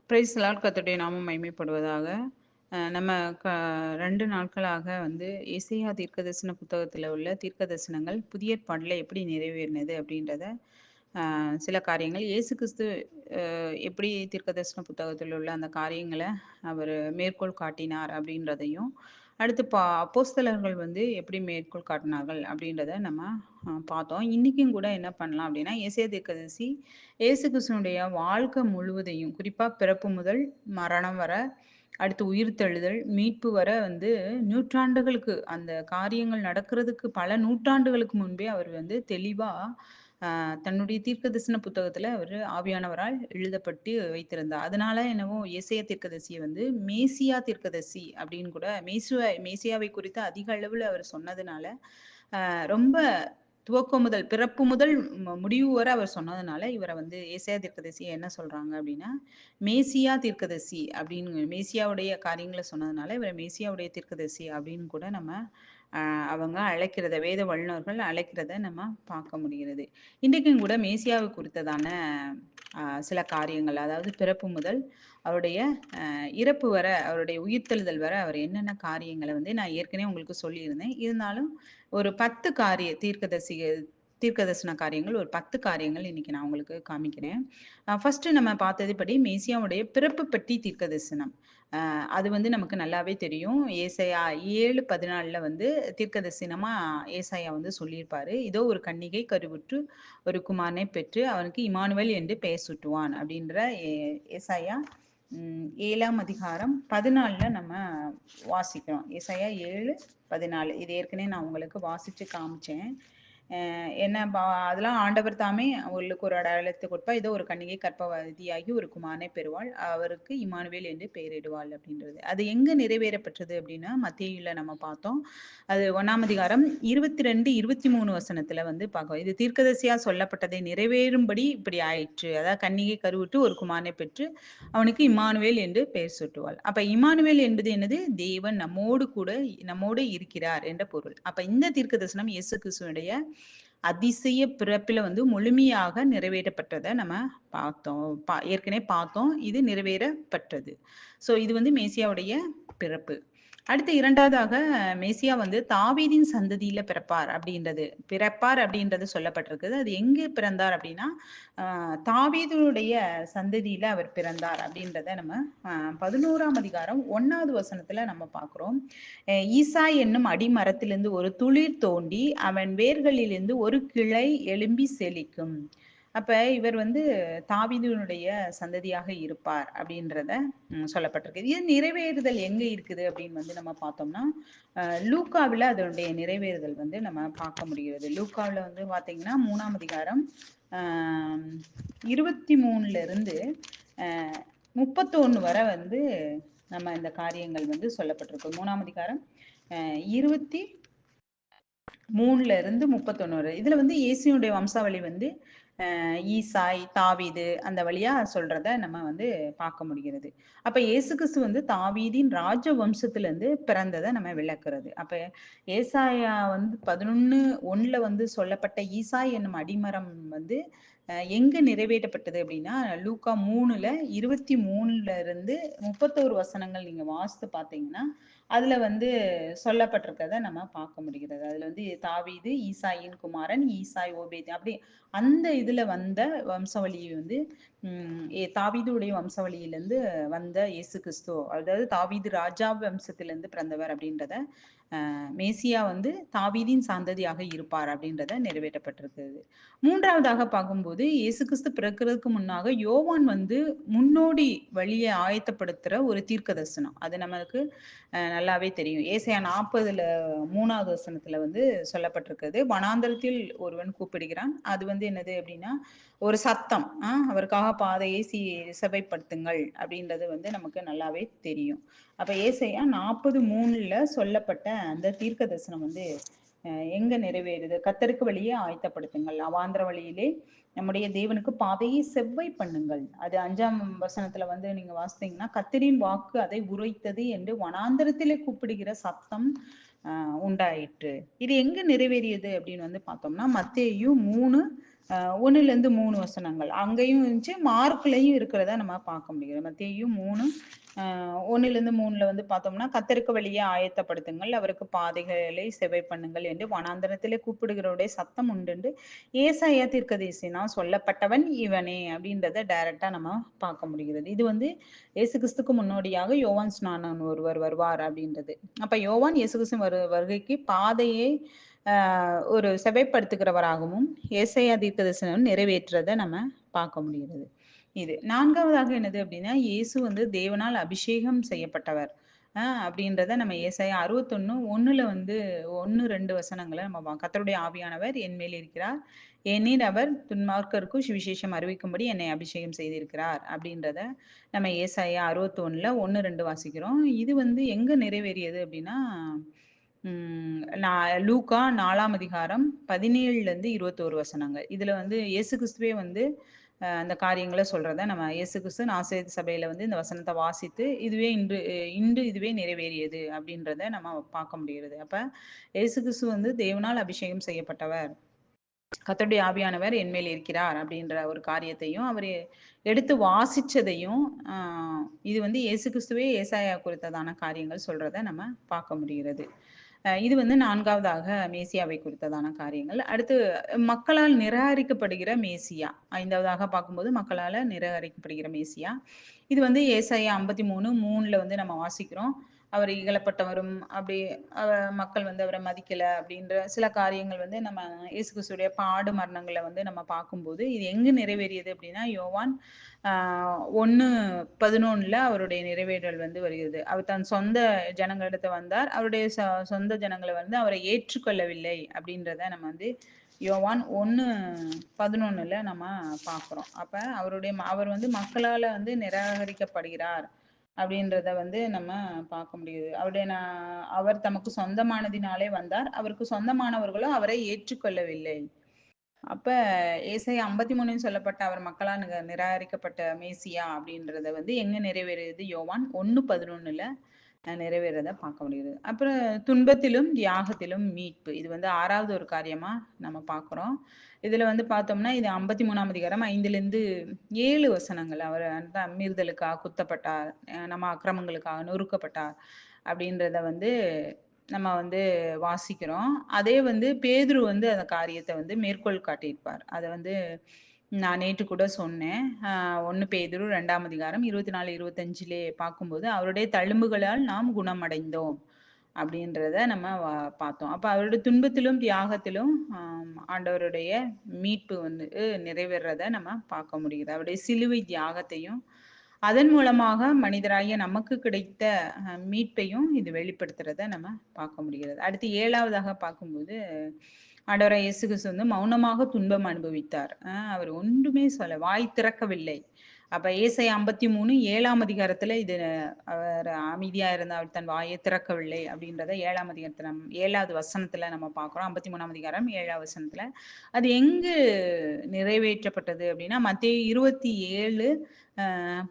Price Lord. கர்த்தருடைய நாமம் மகிமைப்படுவதாக. நம்ம க 2 நாட்களாக வந்து எசேயா தீர்க்கதரிசன புத்தகத்தில உள்ள தீர்க்க தரிசனங்கள் புதிய ஏற்பாட்டில எப்படி நிறைவேறினது அப்படின்றத, சில காரியங்கள் இயேசு கிறிஸ்து எப்படி தீர்க்கதரிசன புத்தகத்தில் உள்ள அந்த காரியங்கள அவரு மேற்கோள் காட்டினார் அப்படின்றதையும், அடுத்து அப்போஸ்தலர்கள் வந்து எப்படி மேற்கோள் காட்டினார்கள் அப்படின்றத நம்ம பார்த்தோம். இன்னைக்கும் கூட என்ன பண்ணலாம் அப்படின்னா, எசேயா தீர்க்கதரிசி இயேசு கிறிஸ்துவினுடைய வாழ்க்கை முழுவதையும், குறிப்பா பிறப்பு முதல் மரணம் வர, அடுத்து உயிர்த்தெழுதல், மீட்பு வர வந்து நூற்றாண்டுகளுக்கு அந்த காரியங்கள் நடக்கிறதுக்கு பல நூற்றாண்டுகளுக்கு முன்பே அவர் வந்து தெளிவா தன்னுடைய தீர்க்கதரிசன புத்தகத்துல அவரு ஆவியானவரால் எழுதப்பட்டு வைத்திருந்தார். அதனால என்னவோ எசேயா தீர்க்கதரிசிய வந்து மேசியா தீர்க்கதரிசி அப்படின்னு கூட மேசியாவை குறித்து அதிக அளவுல அவர் சொன்னதுனால, ரொம்ப துவக்கம் முதல் பிறப்பு முதல் முடிவு வரை அவர் சொன்னதுனால, இவர வந்து ஏசாயா தீர்க்கதரிசிய என்ன சொல்றாங்க அப்படின்னா, மேசியா தீர்க்கதரிசி அப்படின்னு மேசியாவுடைய காரியங்கள சொன்னதுனால, இவர மேசியாவுடைய தீர்க்கதரிசி அப்படின்னு கூட நம்ம அவங்க அழைக்கிறத வேத வல்லுனர்கள் அழைக்கிறத நம்ம பார்க்க முடிகிறது. இன்றைக்கும் கூட மேசியாவை குறித்ததான சில காரியங்கள், அதாவது பிறப்பு முதல் அவருடைய இறப்பு வர, அவருடைய உயிர்த்தெழுதல் வர அவர் என்னென்ன காரியங்கள வந்து நான் ஏற்கனவே உங்களுக்கு சொல்லியிருந்தேன். இருந்தாலும் ஒரு 10 தீர்க்கதரிசன காரியங்கள், ஒரு 10 காரியங்கள் இன்னைக்கு நான் உங்களுக்கு காமிக்கிறேன். ஃபர்ஸ்ட்டு நம்ம பார்த்ததுபடி மேசியாவுடைய பிறப்பு பற்றி தீர்க்கதரிசனம். அது வந்து நமக்கு நல்லாவே தெரியும். ஏசாயா 7:14ல வந்து தீர்க்கதரிசனமா ஏசாயா வந்து சொல்லியிருப்பாரு. "இதோ ஒரு கன்னிகை கருவுற்று ஒரு குமாரனை பெற்று அவனுக்கு இம்மானுவேல் என்று பெயர் சூட்டுவான்." அப்படின்ற ஏசாயா 7ஆம் அதிகாரம் 14ல நம்ம வாசிக்கிறோம். ஏசாயா 7:14 இது ஏற்கனவே நான் உங்களுக்கு வாசிச்சு காமிச்சேன். என்ன அதெல்லாம் ஆண்டவர் தாமே அவளுக்கு ஒரு அடையாளத்தை கொடுப்பார். இதோ ஒரு கன்னிகை கர்ப்பவதியாகி ஒரு குமாரனை பெறுவாள். அவருக்கு இம்மானுவேல் என்று பெயரிடுவாள் அப்படின்றது. அது எங்க நிறைவேறப்பெற்றது அப்படின்னா, மத்தேயுல நம்ம பார்த்தோம். அது 1ஆம் அதிகாரம் 22, 23 வசனத்துல வந்து பார்க்கிறோம். இது தீர்க்கதரிசியா சொல்லப்பட்டதை நிறைவேறும்படி இப்படி ஆயிற்று. அதாவது கன்னிகை கருவுற்று ஒரு குமாரனை பெற்று அவனுக்கு இம்மானுவேல் என்று பெயர் சூட்டுவாள். அப்ப இம்மானுவேல் என்பது என்னது? தேவன் நம்மோடு இருக்கிறார் என்ற பொருள். அப்ப இந்த தீர்க்க தரிசனம் இயேசு கிறிஸ்துவனுடைய அதிசய பிறப்பில வந்து முழுமையாக நிறைவேறப்பட்டதை நம்ம பார்த்தோம். ஏற்கனவே பார்த்தோம். இது நிறைவேறப்பட்டது. ஸோ இது வந்து மேசியாவுடைய பிறப்பு. அடுத்து 2வதாக மேசியா வந்து தாவீதின் சந்ததியில பிறப்பார் அப்படின்றது சொல்லப்பட்டிருக்குது. அது எங்கே பிறந்தார் அப்படின்னா, தாவீதுடைய சந்ததியில அவர் பிறந்தார் அப்படின்றத நம்ம 11ஆம் அதிகாரம் 1வது வசனத்துல நம்ம பார்க்கிறோம். ஈசாய் என்னும் அடிமரத்திலிருந்து ஒரு துளிர் தோண்டி அவன் வேர்களிலிருந்து ஒரு கிளை எழும்பி செழிக்கும். அப்ப இவர் வந்து தாவீதுனுடைய சந்ததியாக இருப்பார் அப்படின்றத சொல்லப்பட்டிருக்கு. இது நிறைவேறுதல் எங்க இருக்குது அப்படின்னு வந்து நம்ம பார்த்தோம்னா, லூக்காவில் அதனுடைய நிறைவேறுதல் வந்து நம்ம பார்க்க முடிகிறது. லூக்காவில் வந்து பார்த்தீங்கன்னா 3ஆம் அதிகாரம் 23ல இருந்து 31 வரை வந்து நம்ம இந்த காரியங்கள் வந்து சொல்லப்பட்டிருக்கு. 3ஆம் அதிகாரம் 23ல இருந்து 31 வரை. இதுல வந்து இயேசுனுடைய வம்சாவளி வந்து ஈசாய், தாவீது அந்த வழியா சொல்றத நம்ம வந்து பார்க்க முடிகிறது. அப்ப இயேசு கிறிஸ்து வந்து தாவீதின் ராஜ வம்சத்திலிருந்து பிறந்ததை நம்ம விளக்குறது. அப்ப ஏசாயா வந்து 11:1ல வந்து சொல்லப்பட்ட ஈசாய் என்னும் அடிமரம் வந்து எங்க நிறைவேற்றப்பட்டது அப்படின்னா, லூக்கா 3ல 23ல இருந்து 31 வசனங்கள் நீங்க வாசித்து பார்த்தீங்கன்னா, அதுல வந்து சொல்லப்பட்டிருக்கிறத நம்ம பார்க்க முடிகிறது. அதுல வந்து தாவீது ஈசாயின் குமாரன், ஈசாய் ஓபேத் அப்படி அந்த இதுல வந்த வம்சாவளியை வந்து தாவீதுடைய வம்சாவளியிலிருந்து வந்த இயேசு கிறிஸ்து, அதாவது தாவீது ராஜா வம்சத்திலிருந்து பிறந்தவர் அப்படின்றத மேசியா வந்து தாவீதின் சந்ததியாக இருப்பார் அப்படின்றத நிறைவேற்றப்பட்டிருக்கிறது. 3வதாக பார்க்கும்போது இயேசு கிறிஸ்து பிறக்கிறதுக்கு முன்னாக யோவான் வந்து முன்னோடி வழியை ஆயத்தப்படுத்துற ஒரு தீர்க்க தரிசனம். அது நமக்கு நல்லாவே தெரியும். ஏசாயா 40ல 3வது வசனத்துல வந்து சொல்லப்பட்டிருக்கிறது. வனாந்தரத்தில் ஒருவன் கூப்பிடுகிறான். அது வந்து என்னது அப்படின்னா, ஒரு சத்தம். அவருக்காக பாதையை செவைப்படுத்துங்கள் அப்படின்றது வந்து நமக்கு நல்லாவே தெரியும். அப்ப ஏசாயா 40:3ல சொல்லப்பட்ட அந்த தீர்க்க தரிசனம் வந்து எங்க நிறைவேறுது? கர்த்தருக்கு வழியை ஆயத்தப்படுத்துங்கள். அவாந்திர வழியிலே நம்முடைய தேவனுக்கு பாதையை செவ்வை பண்ணுங்கள். அது 5ஆம் வசனத்துல வந்து நீங்க வாசித்தீங்கன்னா, கர்த்தரின் வாக்கு அதை உரைத்தது என்று வனாந்தரத்திலே கூப்பிடுகிற சத்தம் உண்டாயிற்று. இது எங்க நிறைவேறியது அப்படின்னு வந்து பார்த்தோம்னா, மத்தேயு 3 1லேருந்து 3 வசனங்கள். அங்கேயும் இருந்துச்சு, மார்க்லயும் இருக்கிறத நம்ம பார்க்க முடிகிறது. மத்தேயு 3 1லேருந்து 3ல வந்து பார்த்தோம்னா, "கர்த்தருக்கு வழியை ஆயத்தப்படுத்துங்கள், அவருக்கு பாதைகளை செவ்வை பண்ணுங்கள் என்று வனாந்தரத்திலே கூப்பிடுகிறவருடைய சத்தம் உண்டென்று ஏசாயா தீர்க்கதரிசியினால் சொல்லப்பட்டவன் இவனே" அப்படின்றத டைரக்ட்டா நம்ம பார்க்க முடிகிறது. இது வந்து இயேசு கிறிஸ்துக்கு முன்னோடியாக யோவான் ஸ்நானன் ஒருவர் வருவார் அப்படின்றது. அப்ப யோவான் இயேசு கிறிஸ்துவின் வருகைக்கு பாதையை ஒரு செவைப்படுத்துகிறவராகவும் ஏசாயா தீர்க்கதரிசனம் நிறைவேற்றுறத நம்ம பார்க்க முடிகிறது. இது 4வதாக என்னது அப்படின்னா, இயேசு வந்து தேவனால் அபிஷேகம் செய்யப்பட்டவர். அப்படின்றத நம்ம ஏசாயா 61 1ல வந்து 1, 2 வசனங்கள நம்ம கர்த்தருடைய ஆவியானவர் என் மேல் இருக்கிறார். ஏனெனில் அவர் துன்மார்க்கருக்கும் சுவிசேஷம் அறிவிக்கும்படி என்னை அபிஷேகம் செய்திருக்கிறார். அப்படின்றத நம்ம ஏசாயா 61ல 1, 2 வாசிக்கிறோம். இது வந்து எங்க நிறைவேறியது அப்படின்னா, லூக்கா 4ஆம் அதிகாரம் 17லேருந்து 21 வசனங்கள். இதுல வந்து இயேசு கிறிஸ்துவே வந்து அந்த காரியங்கள சொல்றத நம்ம இயேசு கிறிஸ்து நாசரேத் சபையில வந்து இந்த வசனத்த வாசித்து, இதுவே இன்று இதுவே நிறைவேறியது அப்படின்றத நம்ம பார்க்க முடிகிறது. அப்ப இயேசு கிறிஸ்து வந்து தேவனால் அபிஷேகம் செய்யப்பட்டவர். கர்த்தருடைய ஆவியானவர் என்மேல் இருக்கிறார் அப்படின்ற ஒரு காரியத்தையும் அவரு எடுத்து வாசிச்சதையும், அ இது வந்து இயேசு கிறிஸ்துவே ஏசாயா குறித்ததான காரியங்கள் சொல்றத நம்ம பார்க்க முடிகிறது. இது வந்து 4வதாக மேசியாவை குறித்ததான காரியங்கள். அடுத்து மக்களால் நிராகரிக்கப்படுகிற மேசியா. 5வதாக பார்க்கும்போது மக்களால நிராகரிக்கப்படுகிற மேசியா. இது வந்து ஏசாயா 53, 3ல வந்து நம்ம வாசிக்கிறோம். அவர் இகழப்பட்டவரும், அப்படி அவ மக்கள் வந்து அவர மதிக்கல அப்படின்ற சில காரியங்கள் வந்து நம்ம இயேசு கிறிஸ்துவுடைய பாடு மரணங்கள வந்து நம்ம பார்க்கும்போது, இது எங்கு நிறைவேறியது அப்படின்னா, யோவான் 1:11ல அவருடைய நிறைவேறல் வந்து வருகிறது. அவர் தன் சொந்த ஜனங்களிடத்து வந்தார். அவருடைய சொந்த ஜனங்கள வந்து அவரை ஏற்றுக்கொள்ளவில்லை அப்படின்றத நம்ம வந்து யோவான் 1:11ல நம்ம பார்க்குறோம். அப்ப அவர் வந்து மக்களால வந்து நிராகரிக்கப்படுகிறார் அப்படின்றத வந்து நம்ம பார்க்க முடியுது. அவர் தமக்கு சொந்தமானதினாலே வந்தார். அவருக்கு சொந்தமானவர்களோ அவரை ஏற்றுக்கொள்ளவில்லை. அப்ப ஏசாயா 53ன்னு சொல்லப்பட்ட அவர் மக்களால் நிராகரிக்கப்பட்ட மேசியா அப்படின்றத வந்து எங்க நிறைவேறியது? யோவான் 1:11ல நிறைவேறத பார்க்க முடியுது. அப்புறம் துன்பத்திலும், தியாகத்திலும் மீட்பு. இது வந்து 6வது ஒரு காரியமா நம்ம பார்க்குறோம். இதுல வந்து பார்த்தோம்னா, இது 53ஆம் அதிகாரம் 5லேருந்து 7 வசனங்கள். அவர் அந்த மீறுதலுக்காக குத்தப்பட்டார், நம்ம அக்கிரமங்களுக்காக நொறுக்கப்பட்டார் அப்படின்றத வந்து நம்ம வந்து வாசிக்கிறோம். அதே வந்து பேதுரு வந்து அந்த காரியத்த வந்து மேற்கோள் காட்டியிருப்பார். அத வந்து நான் நேற்று கூட சொன்னேன். 1 பேதுரு 2ஆம் அதிகாரம் 24, 25லே பார்க்கும்போது, அவருடைய தழும்புகளால் நாம் குணமடைந்தோம். அப்படின்றத நம்ம பார்த்தோம். அப்ப அவருடைய துன்பத்திலும், தியாகத்திலும் ஆண்டவருடைய மீட்பு வந்து நிறைவேறத நம்ம பார்க்க முடியுது. அவருடைய சிலுவை தியாகத்தையும், அதன் மூலமாக மனிதராகிய நமக்கு கிடைத்த மீட்பையும் இது வெளிப்படுத்துறத நம்ம பார்க்க முடிகிறது. அடுத்து 7வதாக பார்க்கும்போது, ஆண்டவராகிய இயேசு கிறிஸ்து வந்து மௌனமாக துன்பம் அனுபவித்தார். அவர் ஒன்றுமே வாய் திறக்கவில்லை. அப்ப ஏசாயா 53 7ஆம் அதிகாரத்துல இது அவர் அமைதியா இருந்தார், அவர் தன் வாயை திறக்கவில்லை அப்படின்றத 7ஆம் அதிகாரத்துல 7வது வசனத்துல நம்ம பார்க்கிறோம். 53ஆம் அதிகாரம் 7வது வசனத்துல. அது எங்கு நிறைவேற்றப்பட்டது அப்படின்னா, மத்தேயு 27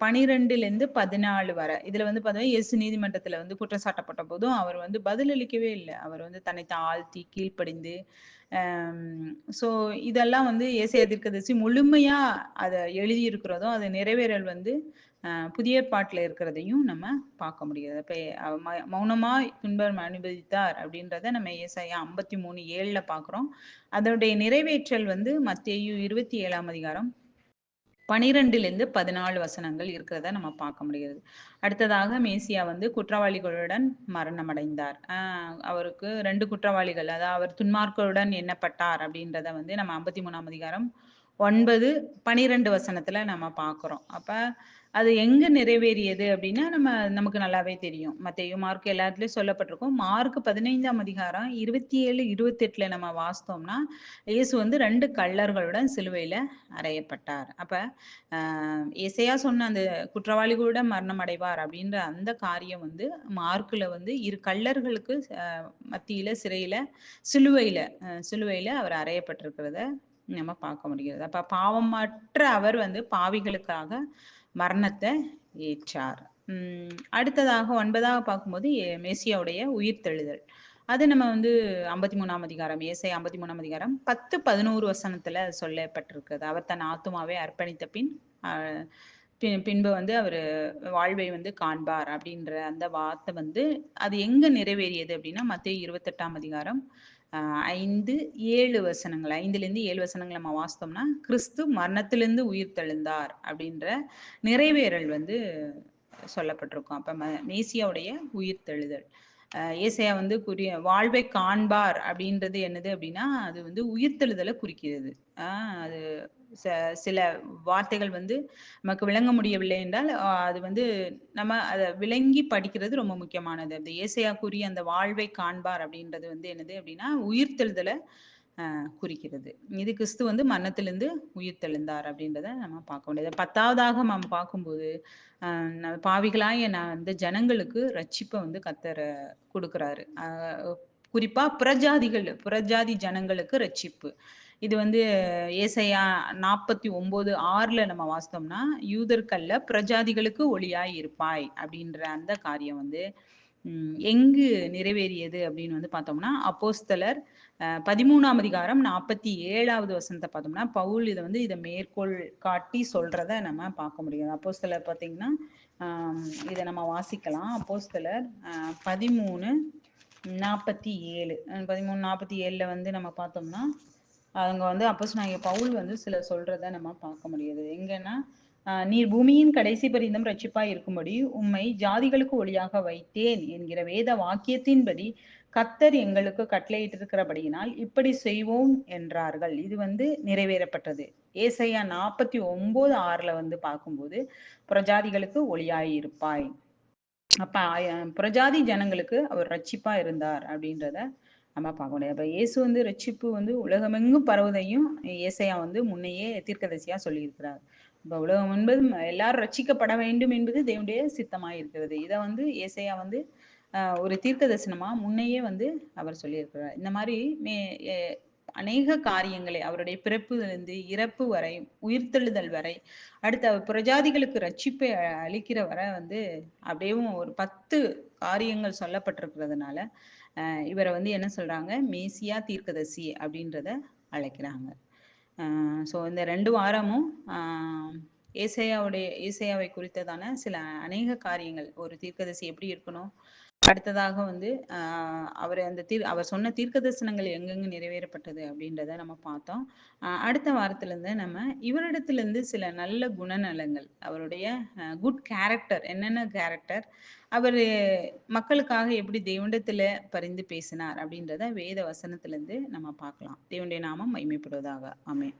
12லேருந்து 14 வரை. இதுல வந்து பார்த்தீங்கன்னா, இயேசு நீதிமன்றத்துல வந்து குற்றம் சாட்டப்பட்ட போதும், அவர் வந்து பதிலளிக்கவே இல்ல. அவர் வந்து தன்னை தாழ்த்தி கீழ்ப்படிந்து, ஸோ இதெல்லாம் வந்து ஏசாயா தீர்க்கதரிசி முழுமையா அத எழுதியிருக்கிறதும், அது நிறைவேறல் வந்து புதிய ஏற்பாட்டுல இருக்கிறதையும் நம்ம பார்க்க முடியாது. அப்ப மௌனமாய் துன்பம் அனுபவித்தார் அப்படின்றத நம்ம ஏசாயா 53:7ல பார்க்கிறோம். அதனுடைய நிறைவேற்றல் வந்து மத்தேயு 27ஆம் அதிகாரம் 12லேருந்து 14 வசனங்கள் இருக்கிறத நம்ம பார்க்க முடிகிறது. அடுத்ததாக மேசியா வந்து குற்றவாளிகளுடன் மரணமடைந்தார். அவருக்கு 2 குற்றவாளிகள், அதாவது அவர் துன்மார்க்கருடன் எண்ணப்பட்டார் அப்படின்றத வந்து நம்ம 53ஆம் அதிகாரம் 9, 12 வசனத்துல நம்ம பார்க்குறோம். அப்ப அது எங்க நிறைவேறியது அப்படின்னா, நமக்கு நல்லாவே தெரியும். மத்தேயு, மார்க் எல்லாத்துலயும் சொல்லப்பட்டிருக்கும். மார்க் 15ஆம் அதிகாரம் 27, 28ல நம்ம வாசித்தோம்னா, இயேசு வந்து 2 கள்ளர்களுடன் சிலுவையில அறையப்பட்டார். அப்ப ஏசையா சொன்ன அந்த குற்றவாளிகளோட மரணம் அடைவார் அப்படின்ற அந்த காரியம் வந்து மார்க்ல வந்து கள்ளர்களுக்கு மத்தியில சிறையில சிலுவையில சிலுவையில அவர் அறையப்பட்டிருக்கிறத நம்ம பார்க்க முடிகிறது. அப்ப பாவமற்ற அவர் வந்து பாவிகளுக்காக மரணத்தை ஏற்றார். அடுத்ததாக 9வது பார்க்கும்போது மேசியாவுடைய உயிர்த்தெழுதல். அது நம்ம வந்து 53ஆம் அதிகாரம், ஏசாயா 53ஆம் அதிகாரம் 10, 11 வசனத்துல சொல்லப்பட்டிருக்கிறது. அவர் தன் ஆத்துமாவை அர்ப்பணித்த பின், அ பின்பு வந்து அவரு வாழ்வை வந்து காண்பார் அப்படின்ற அந்த வார்த்தை வந்து, அது எங்க நிறைவேறியது அப்படின்னா, மத்தேயு 28ஆம் அதிகாரம் அ 5, 7 வசனங்கள். 5லேருந்து 7 வசனங்கள் நம்ம வாசித்தோம்னா, கிறிஸ்து மரணத்திலிருந்து உயிர்த்தெழுந்தார் அப்படின்ற நிறைவேறல் வந்து சொல்லப்பட்டிருக்கும். அப்ப மேசியாவுடைய உயிர்த்தெழுதல். ஏசாயா வந்து வாழ்வை காண்பார் அப்படின்றது என்னது அப்படின்னா, அது வந்து உயிர்த்தெழுதலை குறிக்கிறது. அது சில வார்த்தைகள் வந்து நமக்கு விளங்க முடியவில்லை என்றால், அது வந்து நம்ம அத விளங்கி படிக்கிறது ரொம்ப முக்கியமானது. அந்த ஏசாயா கூறிய அந்த வாழ்வை காண்பார் அப்படின்றது வந்து என்னது அப்படின்னா, உயிர்த்தெழுதலை குறிக்கிறது. இது கிறிஸ்து வந்து மரணத்திலிருந்து உயிர்த்தெழுந்தார் அப்படின்றத நம்ம பார்க்க முடியுது. 10வதாக நம்ம பார்க்கும்போது, பாவிகளாகிய நான் வந்து ஜனங்களுக்கு ரட்சிப்ப வந்து கர்த்தர் குடுக்குறாரு. குறிப்பா புறஜாதி ஜனங்களுக்கு ரட்சிப்பு. இது வந்து ஏசாயா 49:6ல நம்ம வாசித்தோம்னா, "யூதர்க்கல்ல புறஜாதிகளுக்கு ஒளியாய் இருப்பாய்" அப்படின்ற அந்த காரியம் வந்து எங்கு நிறைவேறியது அப்படின்னு வந்து பார்த்தோம்னா, அப்போஸ்தலர் 13ஆம் அதிகாரம் 47வது வசனத்த பார்த்தோம்னா, பவுல் இத மேற்கோள் காட்டி சொல்றத நம்ம பார்க்க முடியும். அப்போஸ்தலர் பார்த்தீங்கன்னா, ஆம் இத நம்ம வாசிக்கலாம். அப்போஸ்தலர் 13, 47 13:47ல வந்து நம்ம பார்த்தோம்னா, அங்க வந்து அப்போஸ்தலனாகிய பவுல் வந்து சொல்றத நம்ம பார்க்க முடியுது. எங்கன்னா, "நீர் பூமியின் கடைசி பரியந்தம் இரட்சிப்பாய் இருக்கும்படி உம்மை ஜாதிகளுக்கு ஒளியாக வைத்தேன்" என்கிற வேத வாக்கியத்தின்படி கர்த்தர் எங்களுக்கு கட்டளையிட்டிருக்கிறபடியினால் இப்படி செய்வோம் என்றார்கள். இது வந்து நிறைவேறப்பட்டது. ஏசாயா 49:6ல வந்து பார்க்கும்போது, "புறஜாதிகளுக்கு ஒளியாய் இருப்பாய்." அப்ப புறஜாதி ஜனங்களுக்கு அவர் ரட்சிப்பா இருந்தார் அப்படின்றத நம்ம பார்க்க முடியும். அப்ப இயேசு வந்து ரட்சிப்பு வந்து உலகமெங்கும் பரவுவதையும் ஏசாயா வந்து முன்னையே தீர்க்கதரிசியா சொல்லியிருக்கிறார். இப்ப உலகம் என்பதும் எல்லாரும் ரட்சிக்கப்பட வேண்டும் என்பது தேவனுடைய சித்தமாய் இருக்கிறது. இத வந்து ஏசாயா வந்து ஒரு தீர்க்க தரிசனமா முன்னையே வந்து அவர் சொல்லியிருக்கிறார். இந்த மாரி மே எ அநேக காரியங்களை அவருடைய பிறப்பிலிருந்து இறப்பு வரை, உயிர்த்தெழுதல் வரை, அடுத்து அவர் புறஜாதிகளுக்கு ரட்சிப்பை அளிக்கிற வரை வந்து அப்படியேவும் ஒரு 10 காரியங்கள் சொல்லப்பட்டிருக்கிறதுனால, இவர வந்து என்ன சொல்றாங்க? மேசியா தீர்க்கதரிசி அப்படின்றத அழைக்கிறாங்க. அ ஸோ இந்த 2 வாரமும் ஏசாயாவை குறித்ததான சில அநேக காரியங்கள், ஒரு தீர்க்கதரிசி எப்படி இருக்கணும்? அடுத்ததாக வந்து அவர் சொன்ன தீர்க்க தரிசனங்கள் எங்கெங்க நிறைவேறப்பட்டது அப்படின்றத நம்ம பார்த்தோம். அடுத்த வாரத்திலிருந்து நம்ம இவரிடத்திலிருந்து சில நல்ல குணநலங்கள், அவருடைய குட் கேரக்டர் என்னென்ன கேரக்டர், அவரு மக்களுக்காக எப்படி தேவனிடத்தில பரிந்து பேசினார் அப்படின்றத வேத வசனத்திலிருந்து நம்ம பார்க்கலாம். தேவனுடைய நாமம் மகிமைப்படுவதாக. ஆமென்.